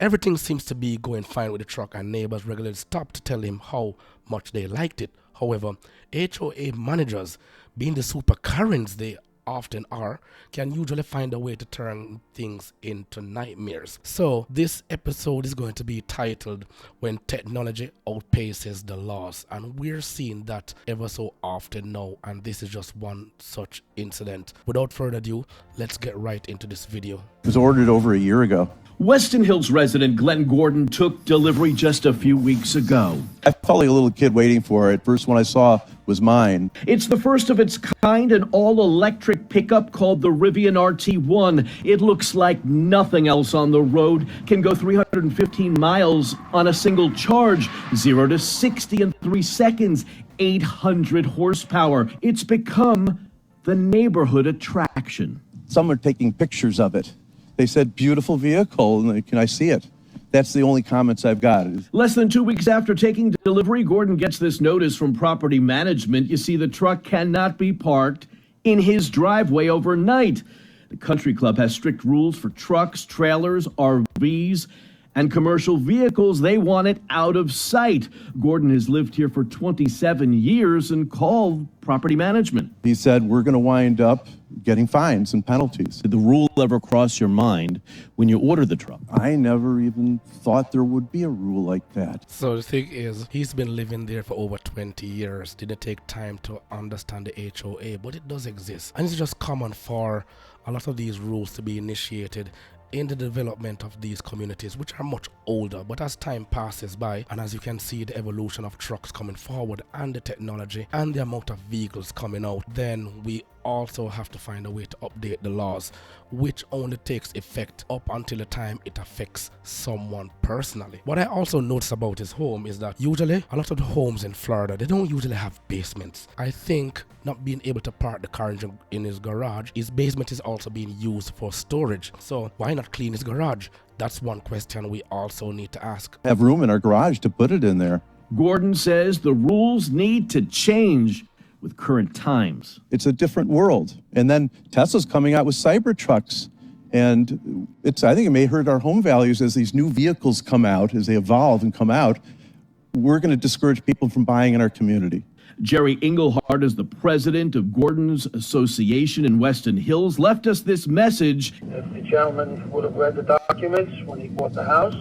Everything seems to be going fine with the truck, and neighbors regularly stop to tell him how much they liked it. However, HOA managers, being the super Karens they often are, can usually find a way to turn things into nightmares. So this episode is going to be titled When Technology Outpaces the Laws, and we're seeing that ever so often now, and this is just one such incident. Without further ado, let's get right into this video. It was ordered over a year ago. Weston Hills resident Glenn Gordon took delivery just a few weeks ago. I felt like a little kid waiting for it. First one I saw was mine. It's the first of its kind, an all-electric pickup called the Rivian RT1. It looks like nothing else on the road, can go 315 miles on a single charge, 0 to 60 in 3 seconds, 800 horsepower. It's become the neighborhood attraction. Some are taking pictures of it. They said, beautiful vehicle, and can I see it? That's the only comments I've got. Less than 2 weeks after taking delivery, Gordon gets this notice from property management. You see, the truck cannot be parked in his driveway overnight. The country club has strict rules for trucks, trailers, RVs, and commercial vehicles. They want it out of sight. Gordon has lived here for 27 years and called property management. He said, we're going to wind up getting fines and penalties. Did the rule ever cross your mind when you ordered the truck? I never even thought there would be a rule like that. So the thing is, he's been living there for over 20 years. Didn't take time to understand the HOA, but it does exist. And it's just common for a lot of these rules to be initiated in the development of these communities, which are much older. But as time passes by, and as you can see the evolution of trucks coming forward and the technology and the amount of vehicles coming out, then we also have to find a way to update the laws, which only takes effect up until the time it affects someone personally. What I also notice about his home is that usually a lot of the homes in Florida, they don't usually have basements. I think not being able to park the car in his garage, his basement is also being used for storage. So why not clean his garage? That's one question we also need to ask. Have room in our garage to put it in there. Gordon says the rules need to change with current times. It's a different world. And then Tesla's coming out with Cybertrucks. And I think it may hurt our home values as these new vehicles come out, as they evolve and come out. We're going to discourage people from buying in our community. Jerry Engelhardt is the president of Gordon's Association in Weston Hills, left us this message. If the gentleman would have read the documents when he bought the house,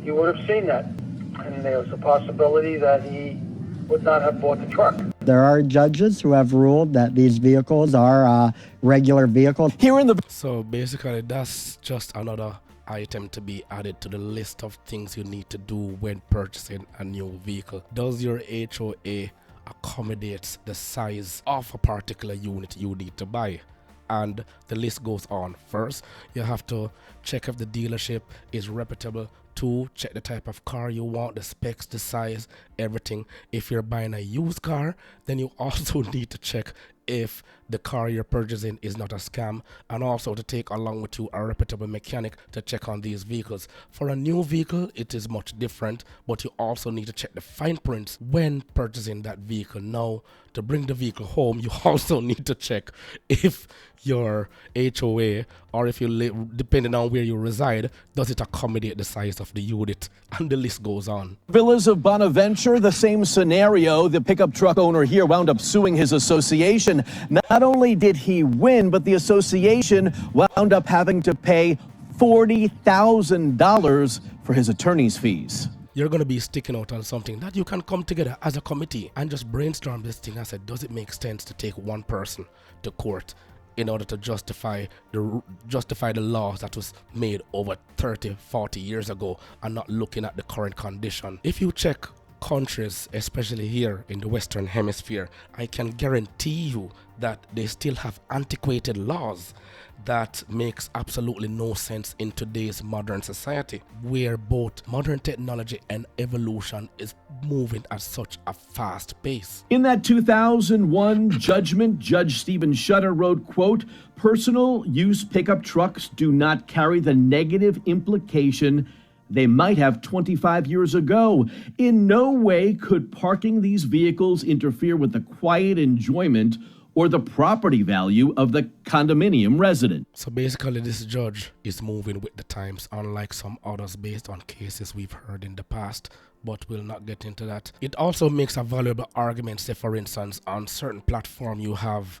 he would have seen that. And there was a possibility that he would not have bought the truck. There are judges who have ruled that these vehicles are regular vehicles. So basically, that's just another item to be added to the list of things you need to do when purchasing a new vehicle. Does your HOA accommodate the size of a particular unit you need to buy? And the list goes on. First, you have to check if the dealership is reputable. 2, check the type of car you want, the specs, the size, everything. If you're buying a used car, then you also need to check if the car you're purchasing is not a scam, and also to take along with you a reputable mechanic to check on these vehicles. For a new vehicle, it is much different, but you also need to check the fine prints when purchasing that vehicle. Now, to bring the vehicle home, you also need to check if your HOA, or if you live, depending on where you reside, does it accommodate the size of the unit, and the list goes on. Villas of Bonaventure, the same scenario. The pickup truck owner here wound up suing his association. Not only did he win, but the association wound up having to pay $40,000 for his attorney's fees. You're going to be sticking out on something that you can come together as a committee and just brainstorm this thing. I said, does it make sense to take one person to court in order to justify the laws that was made over 30, 40 years ago, and not looking at the current condition? If you check countries, especially here in the Western Hemisphere, I can guarantee you that they still have antiquated laws that makes absolutely no sense in today's modern society, where both modern technology and evolution is moving at such a fast pace. In that 2001 judgment, Judge Stephen Shutter wrote, quote, "Personal use pickup trucks do not carry the negative implication they might have 25 years ago. In no way could parking these vehicles interfere with the quiet enjoyment or the property value of the condominium resident. So basically, this judge is moving with the times, unlike some others based on cases we've heard in the past, but we'll not get into that. It also makes a valuable argument, say for instance, on certain platform you have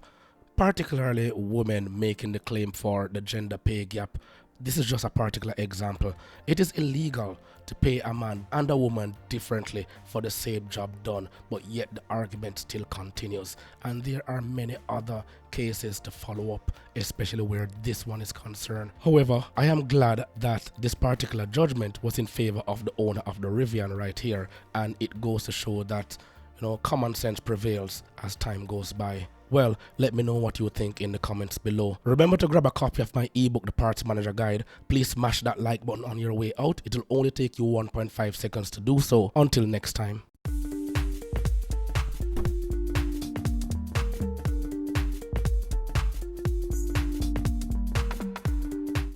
particularly women making the claim for the gender pay gap. This is just a particular example. It is illegal to pay a man and a woman differently for the same job done, but yet the argument still continues. And there are many other cases to follow up, especially where this one is concerned. However, I am glad that this particular judgment was in favor of the owner of the Rivian right here, and it goes to show that, you know, common sense prevails as time goes by. Well, let me know what you think in the comments below. Remember to grab a copy of my ebook, The Parts Manager Guide. Please smash that like button on your way out. It will only take you 1.5 seconds to do so. Until next time.